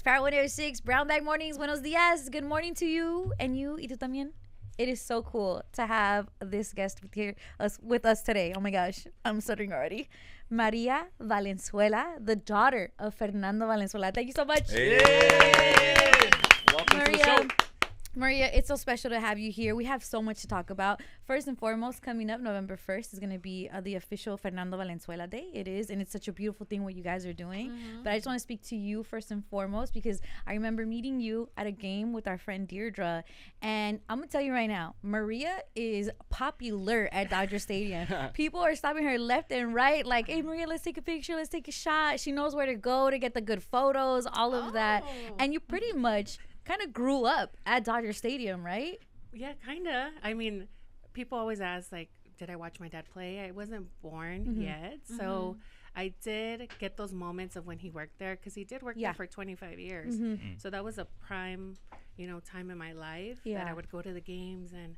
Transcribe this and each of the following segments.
It's Power 106, Brown Bag Mornings. Buenos dias. Good morning to you. And you, y tú también. It is so cool to have this guest with us today. Oh my gosh, I'm stuttering already. Maria Valenzuela, the daughter of Fernando Valenzuela. Thank you so much. Hey. Welcome to the show. Maria, it's so special to have you here. We have so much to talk about. First and foremost, coming up November 1st is going to be the official Fernando Valenzuela Day. It is, and it's such a beautiful thing what you guys are doing. Mm-hmm. But I just want to speak to you first and foremost because I remember meeting you at a game with our friend Deirdre. And I'm going to tell you right now, Maria is popular at Dodger Stadium. People are stopping her left and right like, hey, Maria, let's take a picture. Let's take a shot. She knows where to go to get the good photos, all of that. And you pretty much kind of grew up at Dodger Stadium, right? Yeah, kind of. I mean, people always ask, like, did I watch my dad play? I wasn't born yet. So I did get those moments of when he worked there because he did work there for 25 years. So that was a prime, time in my life that I would go to the games and,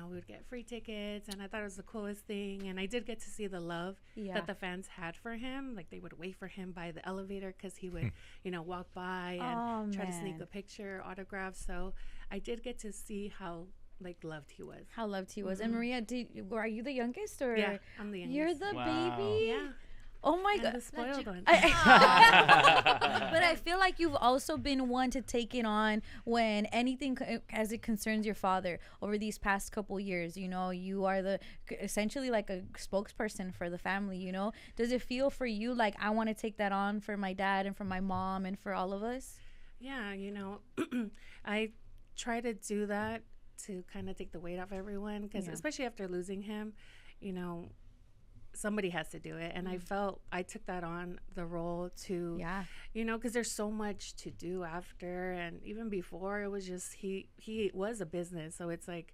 we would get free tickets. And I thought it was the coolest thing. And I did get to see the love that the fans had for him. Like, they would wait for him by the elevator because he would, walk by and try to sneak a picture, autograph. So I did get to see how loved he was. How loved he was. And Maria, are you the youngest or? Yeah, I'm the youngest. You're the baby? Yeah. Oh my God. The spoiled one. But I feel like you've also been one to take it on when anything as it concerns your father over these past couple years. You are essentially like a spokesperson for the family, Does it feel for you like I want to take that on for my dad and for my mom and for all of us? Yeah, I try to do that to kind of take the weight off everyone because especially after losing him, somebody has to do it. And I felt I took that on the role to, because there's so much to do after. And even before, it was just, he was a business. So it's like,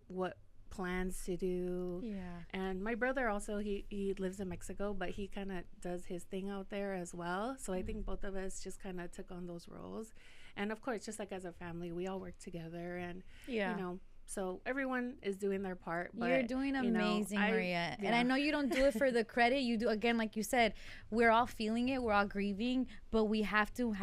what plans to do. Yeah. And my brother also, he lives in Mexico, but he kind of does his thing out there as well. So I think both of us just kind of took on those roles. And of course, just like as a family, we all work together and, so everyone is doing their part. But, you're doing amazing, Maria. And I know you don't do it for the credit. You do, again, like you said, we're all feeling it. We're all grieving. But we have to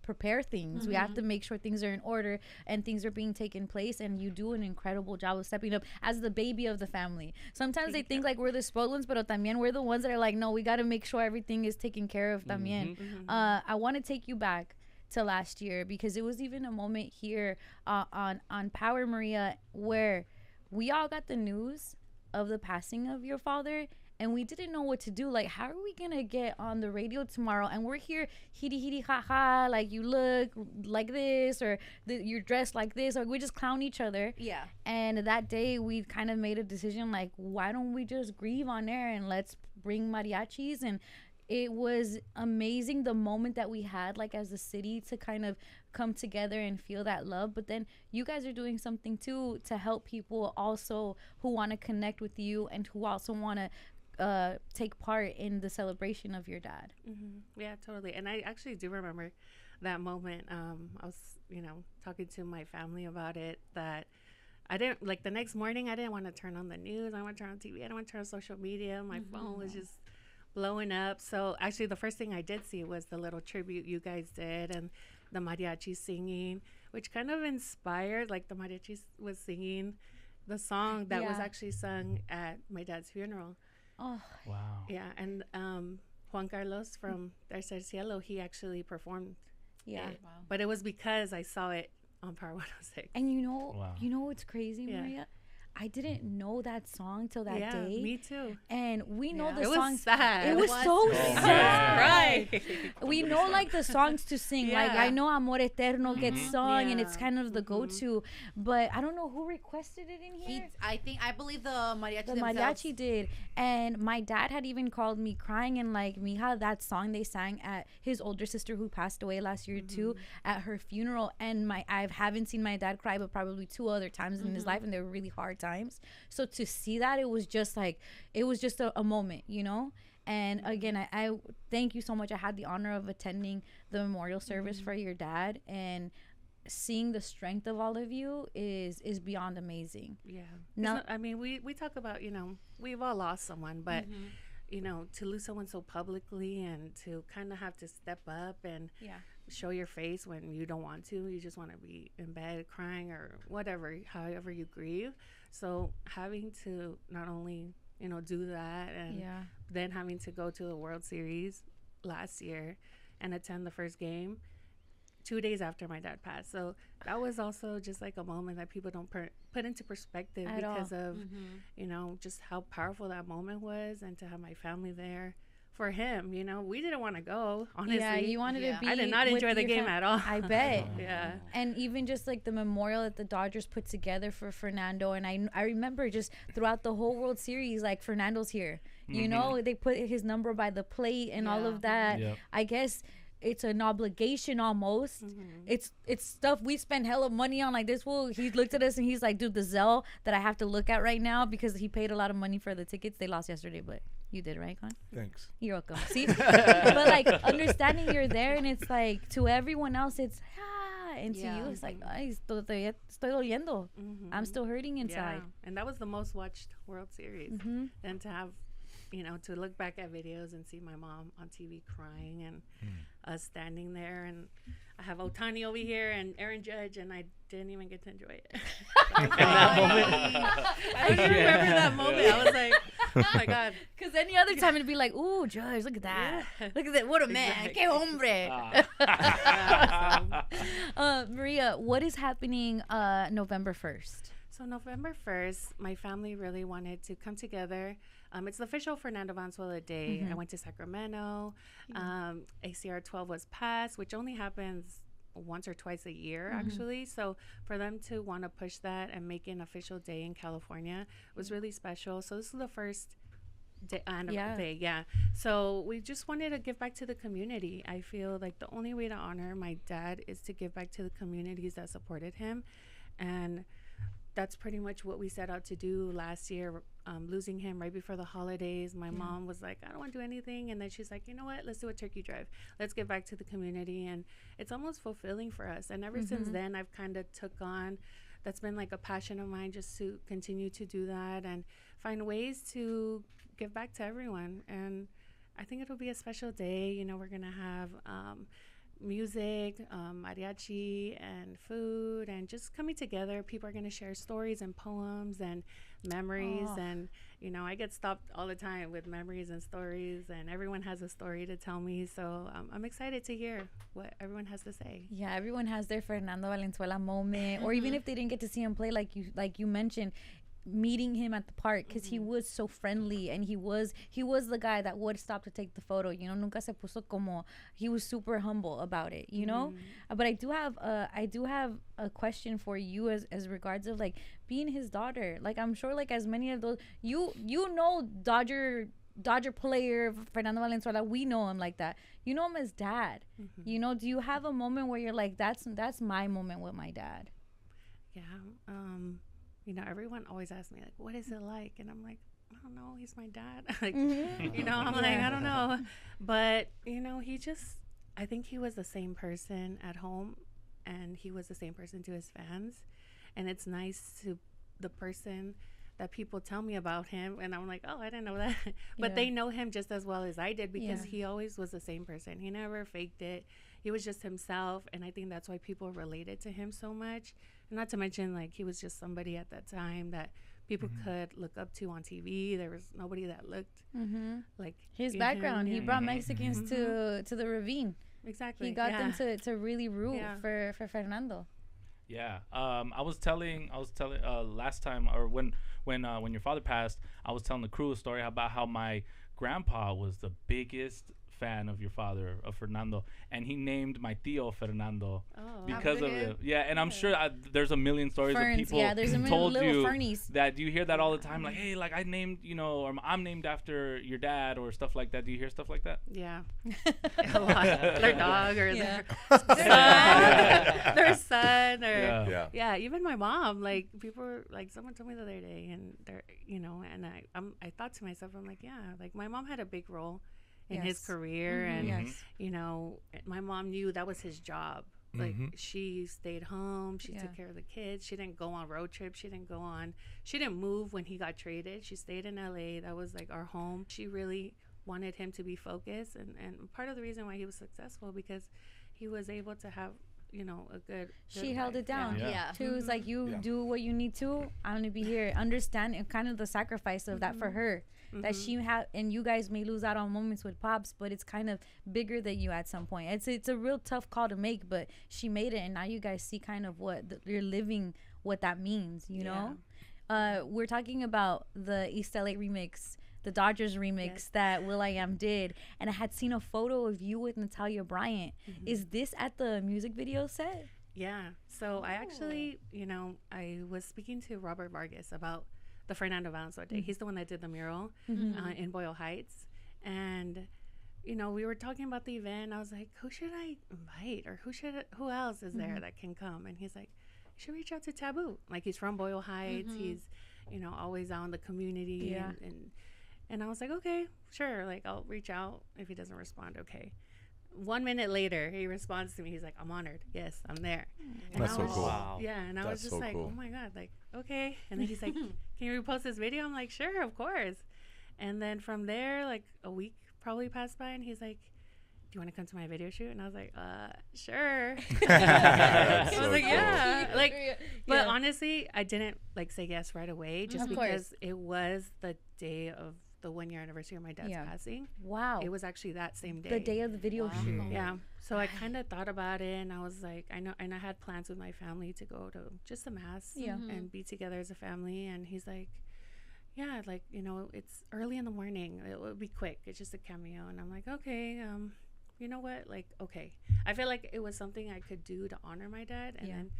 prepare things. We have to make sure things are in order and things are being taken place. And you do an incredible job of stepping up as the baby of the family. Sometimes they think like we're the spoiled ones, but también we're the ones that are like, no, we got to make sure everything is taken care of también. I want to take you back to last year because it was even a moment here on Power, Maria, where we all got the news of the passing of your father and we didn't know what to do. Like, how are we gonna get on the radio tomorrow and we're here hee ha ha, like you look like this or you're dressed like this, or we just clown each other. Yeah. And that day we kind of made a decision like, why don't we just grieve on air and let's bring mariachis. And it was amazing the moment that we had like as a city to kind of come together and feel that love. But then you guys are doing something too to help people also who want to connect with you and who also want to take part in the celebration of your dad. Yeah, totally. And I actually do remember that moment. I was, talking to my family about it, that I didn't, like the next morning, I didn't want to turn on the news. I didn't want to turn on TV. I didn't want to turn on social media. My phone was just blowing up. So actually the first thing I did see was the little tribute you guys did and the mariachi singing, which kind of inspired, like the mariachis was singing the song that was actually sung at my dad's funeral. Oh, wow. Yeah. And Juan Carlos from Tercer Cielo, he actually performed it. Wow. But it was because I saw it on Power 106. And you know what's crazy, Maria? I didn't know that song till that day. Yeah, me too. And we know the songs. songs. Was sad. It was so sad. Right. We know like the songs to sing. Like I know Amor Eterno gets sung and it's kind of the go-to. But I don't know who requested it in here. I believe the mariachi mariachi did. And my dad had even called me crying and like, mija, that song they sang at his older sister who passed away last year too, at her funeral. And I haven't seen my dad cry but probably 2 other times in his life, and they were really hard times. So to see that, it was just a moment, And again, I thank you so much. I had the honor of attending the memorial service for your dad, and seeing the strength of all of you is beyond amazing. Yeah. Now, I mean, we talk about, we've all lost someone, but you know, to lose someone so publicly and to kind of have to step up and show your face when you don't want to. You just want to be in bed crying or whatever, however you grieve. So having to not only, you know, do that and then having to go to the World Series last year and attend the first game 2 days after my dad passed. So that was also just like a moment that people don't put into perspective because of, you know, just how powerful that moment was, and to have my family there for him. You know, we didn't want to go, honestly. Yeah, you wanted to be. I did not enjoy the game at all. I bet. Yeah. And even just like the memorial that the Dodgers put together for Fernando, and I remember just throughout the whole World Series, like, Fernando's here. You know, they put his number by the plate and all of that. I guess it's an obligation almost. It's stuff we spend hella money on. Like, this fool, he looked at us and he's like, dude, the Zelle that I have to look at right now, because he paid a lot of money for the tickets. They lost yesterday, but you did, right, Con? Thanks. You're welcome. See? But like, understanding you're there, and it's like, to everyone else it's and to you it's like, ay, estoy doliendo. I'm still hurting inside. And that was the most watched World Series. And to have, you know, to look back at videos and see my mom on TV crying and us standing there, and I have Otani over here and Aaron Judge, and I didn't even get to enjoy it. In that moment, I don't even remember that moment. I was like, oh my God. Because any other time it'd be like, ooh, Judge, look at that. Look at that. What a man. Que hombre. Maria, what is happening November 1st? So November 1st, my family really wanted to come together. It's the official Fernando Valenzuela Day. I went to Sacramento. ACR 12 was passed, which only happens once or twice a year, actually. So for them to want to push that and make an official day in California was really special. So this is the first day. So we just wanted to give back to the community. I feel like the only way to honor my dad is to give back to the communities that supported him. And that's pretty much what we set out to do last year, losing him right before the holidays. My mom was like, I don't want to do anything. And then she's like, you know what? Let's do a turkey drive. Let's give back to the community. And it's almost fulfilling for us. And ever since then, I've kind of took on, that's been like a passion of mine, just to continue to do that and find ways to give back to everyone. And I think it'll be a special day. You know, we're going to have music, mariachi, and food, and just coming together. People are going to share stories and poems and memories. And, you know, I get stopped all the time with memories and stories, and everyone has a story to tell me. So I'm excited to hear what everyone has to say. Yeah, everyone has their Fernando Valenzuela moment, or even if they didn't get to see him play, like you mentioned, meeting him at the park, because he was so friendly, and he was the guy that would stop to take the photo, you know. Nunca se puso como, he was super humble about it, you know. But I do have a question for you as regards of like being his daughter. Like, I'm sure like as many of those, you know, Dodger player Fernando Valenzuela, we know him like that. You know him as dad. You know, do you have a moment where you're like, that's my moment with my dad? You know, everyone always asks me, like, what is it like? And I'm like, I don't know. He's my dad. Like, you know, I'm like, I don't know. But, you know, I think he was the same person at home, and he was the same person to his fans. And it's nice to the person that people tell me about him, and I'm like, oh, I didn't know that. But they know him just as well as I did, because he always was the same person. He never faked it. He was just himself, and I think that's why people related to him so much. And not to mention, like, he was just somebody at that time that people could look up to on TV. There was nobody that looked like his background. He brought Mexicans to the ravine. Exactly. He got them to really root for Fernando. Yeah. I was telling last time, or when your father passed, I was telling the crew a story about how my grandpa was the biggest fan of your father, of Fernando, and he named my tío Fernando because of it. Yeah, and I'm sure there's a million stories of people told you that you hear that all the time, like, hey, like I named, you know, or I'm named after your dad or stuff like that. Do you hear stuff like that? Yeah. A lot. Their dog or their son or even my mom. Like, people were, like, someone told me the other day, and they're, you know, and I thought to myself, I'm like, yeah, like my mom had a big role in his career, and you know, my mom knew that was his job. Like she stayed home. She took care of the kids. She didn't go on road trips. She didn't move when he got traded. She stayed in LA. That was like our home. She really wanted him to be focused. And part of the reason why he was successful because he was able to have, you know, a good she held life. it down. Yeah. She was like, you do what you need to. I'm going to be here. Understand and kind of the sacrifice of that for her. That she had, and you guys may lose out on moments with Pops, but it's kind of bigger than you at some point. It's a real tough call to make, but she made it, and now you guys see kind of what you're living, what that means, you know? We're talking about the East LA remix, the Dodgers remix that will.i.am did, and I had seen a photo of you with Natalia Bryant. Is this at the music video set? Yeah. So I actually, you know, I was speaking to Robert Vargas about the Fernando Valenzuela Day. He's the one that did the mural in Boyle Heights. And, you know, we were talking about the event. I was like, who should I invite? Or who else is there that can come? And he's like, you should reach out to Taboo. Like, he's from Boyle Heights. He's, you know, always out in the community. Yeah. And I was like, okay, sure. Like, I'll reach out. If he doesn't respond, okay. 1 minute later, he responds to me. He's like, I'm honored. Yes, I'm there. And That's so cool. Wow. Yeah, and I was just so like, cool. oh my God, like, okay. And then he's like, can you repost this video? I'm like, sure, of course. And then from there, like a week probably passed by, and he's like, do you want to come to my video shoot? And I was like, sure. I was So like, cool. yeah. Like, but honestly, I didn't like say yes right away just Of because course. it was the day of the 1 year anniversary of my dad's passing. Wow. It was actually that same day. The day of the video shoot. Yeah. So I kind of thought about it, and I was like, I know, and I had plans with my family to go to just a mass and be together as a family. And he's like, yeah, like, you know, it's early in the morning. It will be quick. It's just a cameo. And I'm like, okay, you know what? Like, okay. I feel like it was something I could do to honor my dad. And then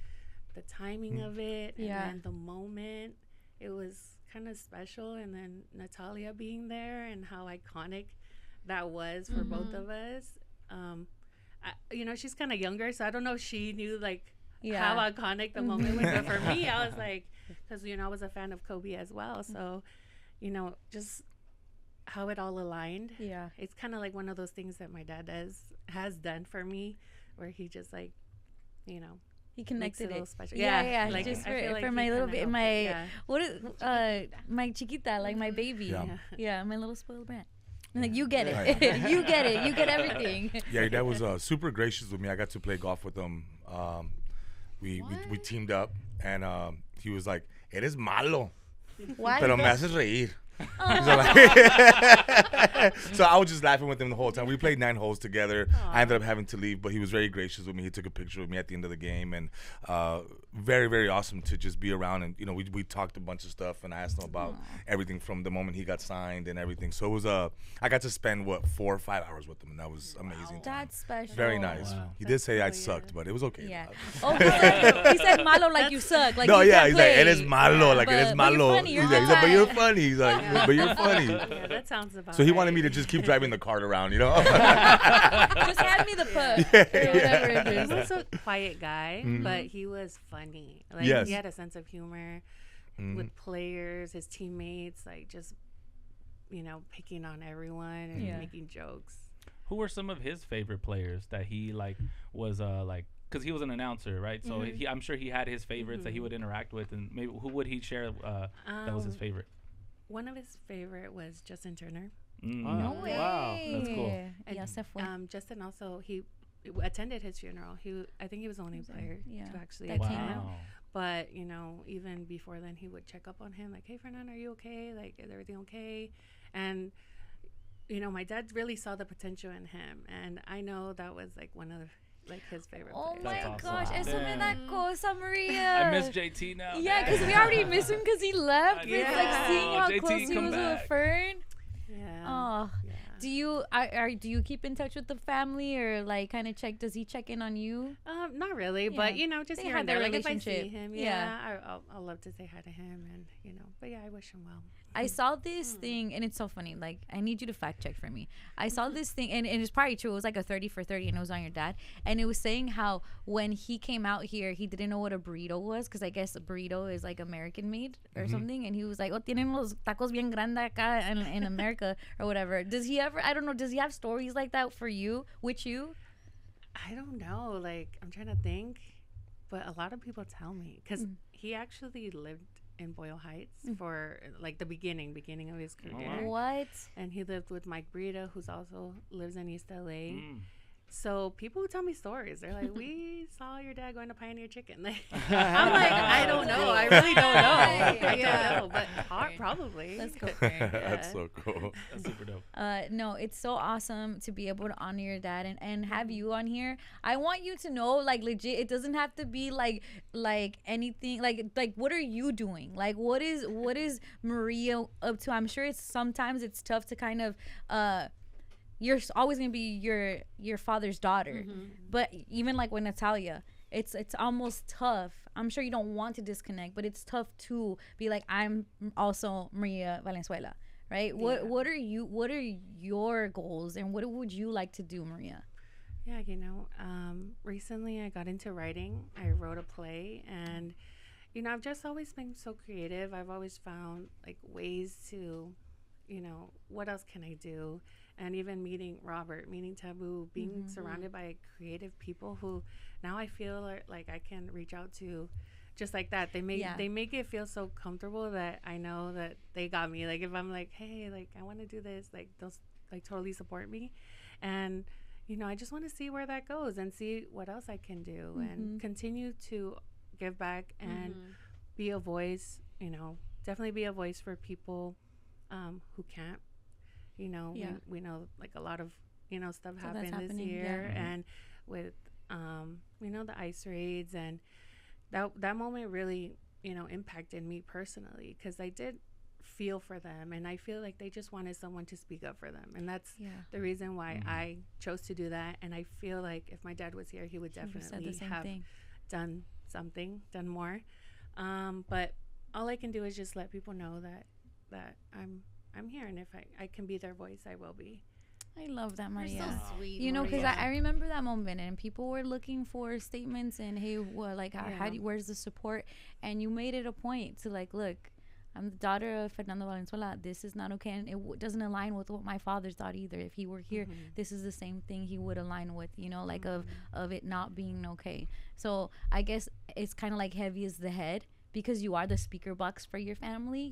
the timing of it and then the moment, it was kind of special. And then Natalia being there and how iconic that was for both of us. You know, she's kind of younger, so I don't know if she knew like how iconic the moment was. But for me, I was like, because, you know, I was a fan of Kobe as well. So, you know, just how it all aligned. Yeah. It's kind of like one of those things that my dad has done for me, where he just like, you know, He connected it. Special. Yeah. Like, just I feel like for he my little kinda bit, helped it. what is my chiquita, like my baby. Yeah, my little spoiled brat. Like, you get it. Right. You get it. You get everything. Yeah, your dad was super gracious with me. I got to play golf with him. We teamed up, and he was like, "Eres malo, Why? pero me haces reír." So, like, so I was just laughing with him the whole time. We played 9 holes together. I ended up having to leave, but he was very gracious with me. He took a picture with me at the end of the game, and very, very awesome to just be around. And, you know, we talked a bunch of stuff, and I asked him about everything from the moment he got signed and everything. So it was I got to spend 4 or 5 hours with him, and that was amazing. That's special. Very nice. Wow. He did say I sucked, but it was okay. Yeah. Oh, he said malo like you suck. Like, No, you yeah, can't he's like, play. eres malo, like, But eres you're malo. funny, you're He's like, but fine. you're funny. He's like, but you're funny. Yeah, that sounds about So he right. wanted me to just keep driving the cart around, you know? Just hand me the puck. Or whatever it He is. was a quiet guy, but he was funny. Like, Yes. he had a sense of humor with players, his teammates, like, just, you know, picking on everyone and making jokes. Who were some of his favorite players that he like was like? Because he was an announcer, right? So I'm sure he had his favorites that he would interact with, and maybe who would he share that was his favorite? One of his favorite was Justin Turner. No way. Wow, that's cool. And, Ya se fue. Justin also, he attended his funeral. I think he was the only player to actually That attend. came out. Wow. But, you know, even before then, he would check up on him, like, hey, Fernando, are you okay? Like, is everything okay? And, you know, my dad really saw the potential in him. And I know that was, like, one of, like, his favorite Oh players. my That's awesome. gosh, eso me da cosa, Maria. I miss JT now. Yeah, because we already miss him because he left. But it's like Yeah. seeing how JT, close he come was back. with Fern. Yeah. Oh, Yeah. do you keep in touch with the family, or like kind of does he check in on you? Not really, but, Yeah. you know, just They here had and their there. Like, if I see relationship. him, Yeah. I'll love to say hi to him. And, you know, but yeah, I wish him well. I saw this thing, and it's so funny. Like, I need you to fact check for me. I saw this thing, and it's probably true. It was like a 30 for 30, and it was on your dad. And it was saying how when he came out here, he didn't know what a burrito was, because I guess a burrito is like American made or something. And he was like, oh, tienen los tacos bien grande acá in America or whatever. Does he ever, I don't know, does he have stories like that for you, with you? I don't know. Like, I'm trying to think, but a lot of people tell me because he actually lived in Boyle Heights for like the beginning of his career. What? And he lived with Mike Brita, who's also lives in East LA. So people who tell me stories, they're like, "We saw your dad going to Pioneer Chicken." Like, I'm like, I don't know. I really don't know. I don't know, but probably. Let's go. That's so cool. That's super dope. No, it's so awesome to be able to honor your dad and have you on here. I want you to know, like, legit, it doesn't have to be like anything like what are you doing? Like, what is Maria up to? I'm sure sometimes it's tough to kind of you're always gonna be your father's daughter, but even like with Natalia, it's almost tough. I'm sure you don't want to disconnect, but it's tough to be like, I'm also Maria Valenzuela, right? Yeah. What are your goals, and what would you like to do, Maria? Yeah, recently I got into writing. I wrote a play, and I've just always been so creative. I've always found like ways to, what else can I do? And even meeting Robert, meeting Taboo, being surrounded by creative people who now I feel like I can reach out to just like that. They make it feel so comfortable that I know that they got me. Like if I'm like, hey, like I want to do this, like they'll like totally support me. And, I just want to see where that goes and see what else I can do and continue to give back and be a voice, definitely be a voice for people who can't. We know like a lot of stuff happened this year and with the ICE raids, and that moment really impacted me personally because I did feel for them, and I feel like they just wanted someone to speak up for them, and that's the reason why I chose to do that. And I feel like if my dad was here, he would definitely have done more, but all I can do is just let people know that I'm here, and if I can be their voice, I will be. I love that, Maria. You're so sweet, because I remember that moment, and people were looking for statements and, hey, well, like, where's the support? And you made it a point to, like, look, I'm the daughter of Fernando Valenzuela. This is not okay, and it doesn't align with what my father's thought either. If he were here, this is the same thing he would align with, like of it not being okay. So I guess it's kind of like heavy as the head, because you are the speaker box for your family,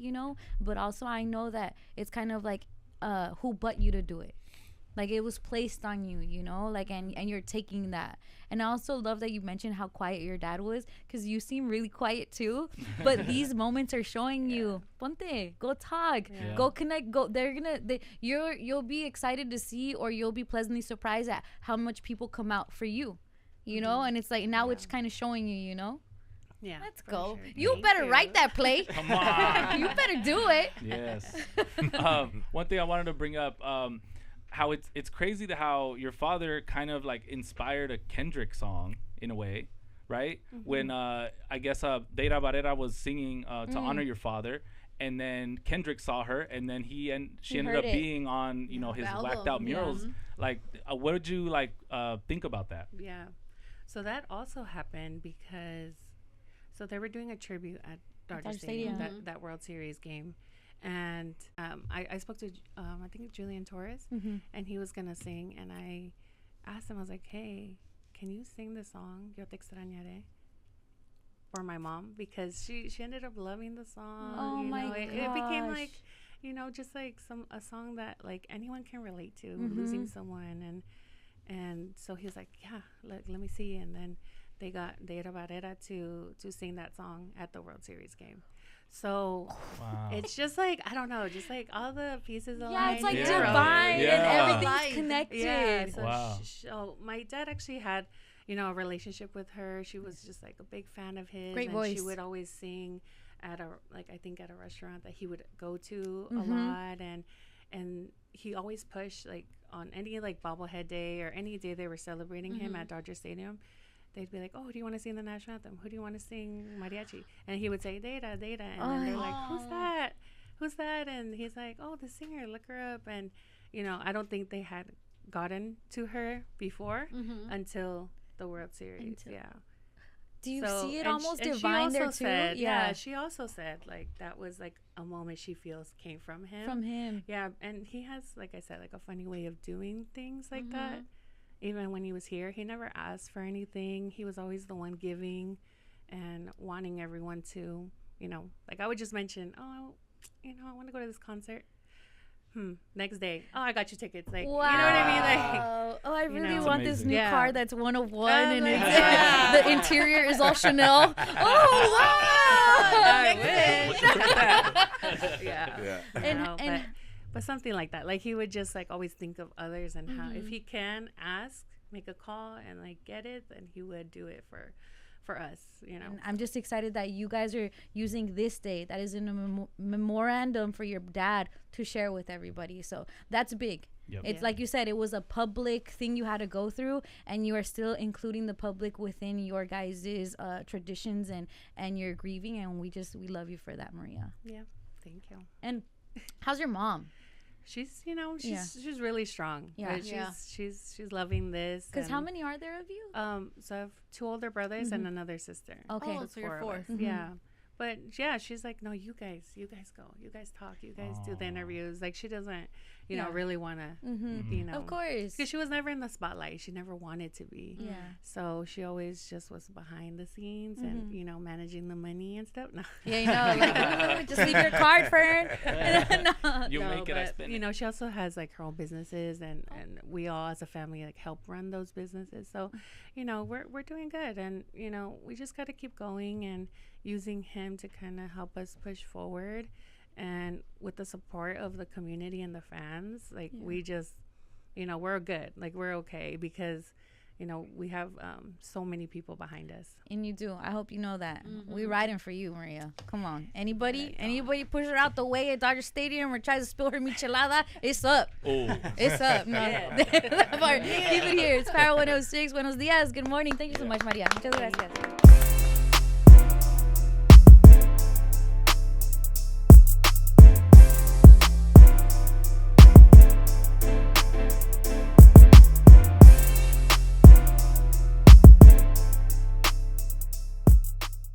but also I know that it's kind of like who but you to do it. Like it was placed on you, like, and you're taking that. And I also love that you mentioned how quiet your dad was, because you seem really quiet too, but these moments are showing you, ponte, go talk, go connect, you'll be excited to see, or you'll be pleasantly surprised at how much people come out for you, and it's like now it's kind of showing you, Yeah, let's go. Sure. You better write that play. Come on. You better do it. Yes. One thing I wanted to bring up, how it's crazy to how your father kind of like inspired a Kendrick song in a way, right? When I guess Deira Barrera was singing to honor your father, and then Kendrick saw her, and then she ended up being on his whacked out murals. Like, what did you like think about that? Yeah, so that also happened because. So they were doing a tribute at Dodger Stadium, that World Series game. And I spoke to, I think Julian Torres, and he was going to sing. And I asked him, I was like, hey, can you sing the song, Yo Te Extrañaré, for my mom? Because she ended up loving the song. Oh, my gosh. It became like, just like a song that like anyone can relate to, losing someone. And so he was like, yeah, let me see. And then they got Deira Barrera to sing that song at the World Series game. So it's just like, I don't know, just like all the pieces of it's like divine and everything's connected. Yeah, so my dad actually had, a relationship with her. She was just like a big fan of his. Great voice. She would always sing at a restaurant that he would go to a lot. And he always pushed like on any like bobblehead day or any day they were celebrating him at Dodger Stadium. They'd be like, oh, do you want to sing the national anthem? Who do you want to sing mariachi? And he would say, Deira. And then they're like, who's that? And he's like, oh, the singer, look her up. And, I don't think they had gotten to her before until the World Series. Do you see it almost divine there too? Yeah, she also said, like, that was, like, a moment she feels came from him. From him. Yeah, and he has, like I said, like, a funny way of doing things like that. even when he was here, he never asked for anything. He was always the one giving and wanting everyone to, like I would just mention, oh, I want to go to this concert. Next day, oh, I got you tickets. Like, wow. You know what I mean? Like, oh, I really want this new Yeah. car that's 101 and like, it's, the interior is all Chanel. Oh, wow. Yeah. But something like that. Like he would just like always think of others and how if he can ask, make a call and like get it, then he would do it for us, And I'm just excited that you guys are using this day that is in a memorandum for your dad to share with everybody. So that's big. Yep. It's like you said, it was a public thing you had to go through, and you are still including the public within your guys' traditions and your grieving, and we love you for that, Maria. Yeah, thank you. And how's your mom? She's she's really strong. Yeah. She's loving this. Because how many are there of you? So I have 2 older brothers and another sister. Okay. So you're 4. Yeah. But yeah, she's like, no, you guys go, you guys talk, you guys do the interviews. Like she doesn't, really want to, Of course. because she was never in the spotlight. She never wanted to be. Yeah. So she always just was behind the scenes and, managing the money and stuff. No. Yeah, like, just leave your card, Fern. You make it, I spend it. She also has like her own businesses and we all as a family like help run those businesses. So, we're doing good and, we just got to keep going and using him to kind of help us push forward. And with the support of the community and the fans, like we just, we're good. Like we're okay because, we have so many people behind us. And you do. I hope you know that. We're riding for you, Maria. Come on. Anybody push her out the way at Dodger Stadium or tries to spill her michelada, it's up. Oh. It's up. No. Keep it here. It's Power 106. Buenos dias. Good morning. Thank you so much, Maria. Muchas gracias.